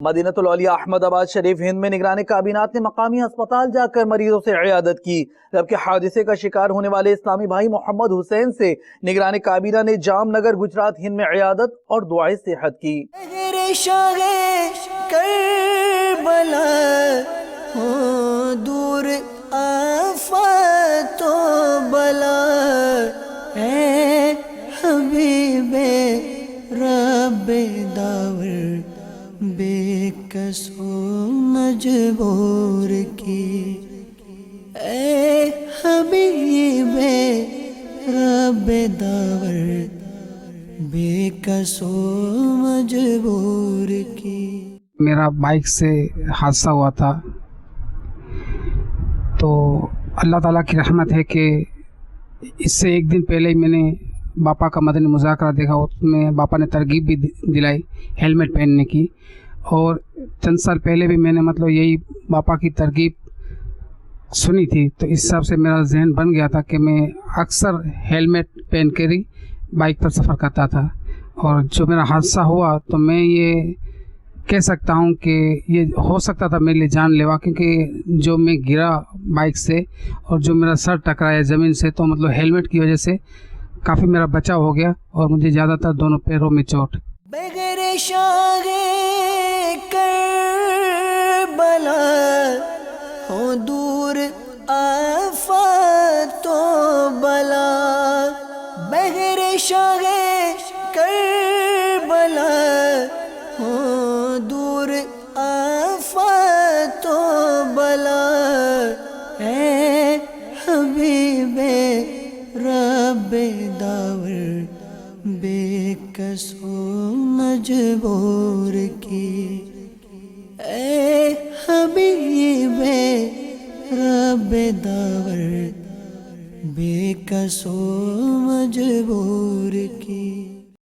مدینۃ العلیہ احمد آباد شریف ہند میں نگران کابینات نے مقامی ہسپتال جا کر مریضوں سے عیادت کی، جبکہ حادثے کا شکار ہونے والے اسلامی بھائی محمد حسین سے نگران کابینہ نے جام نگر گجرات ہند میں عیادت اور دعائے صحت کی۔ کربلا ہو دور آفات و بلا، اے حبیب رب داور بے کس و مجبور کی، اے حبیب رب داور بے کس و مجبور کی۔ میرا بائک سے حادثہ ہوا تھا، تو اللہ تعالیٰ کی رحمت ہے کہ اس سے ایک دن پہلے ہی میں نے باپا کا مدنی مذاکرہ دیکھا، اس میں باپا نے ترغیب بھی دلائی ہیلمٹ پہننے کی، اور چند سال پہلے بھی میں نے یہی باپا کی ترغیب سنی تھی، تو اس حساب سے میرا ذہن بن گیا تھا کہ میں اکثر ہیلمٹ پہن کر ہی بائک پر سفر کرتا تھا۔ اور جو میرا حادثہ ہوا تو میں یہ کہہ سکتا ہوں کہ یہ ہو سکتا تھا میرے لیے جان لیوا، کیونکہ جو میں گرا بائک سے اور جو میرا سر ٹکرایا زمین سے، تو ہیلمٹ کی وجہ سے کافی میرا بچاؤ ہو گیا، اور مجھے زیادہ تر دونوں پیروں میں چوٹ۔ بغیر شاہ کربلا ہو دور آفات و بلا، بغیر شاہ کربلا ہو دور آفات و بلا، اے حبیب رب داور بے کس و مجبور کی، اے حبیب رب داور بے کس و مجبور کی۔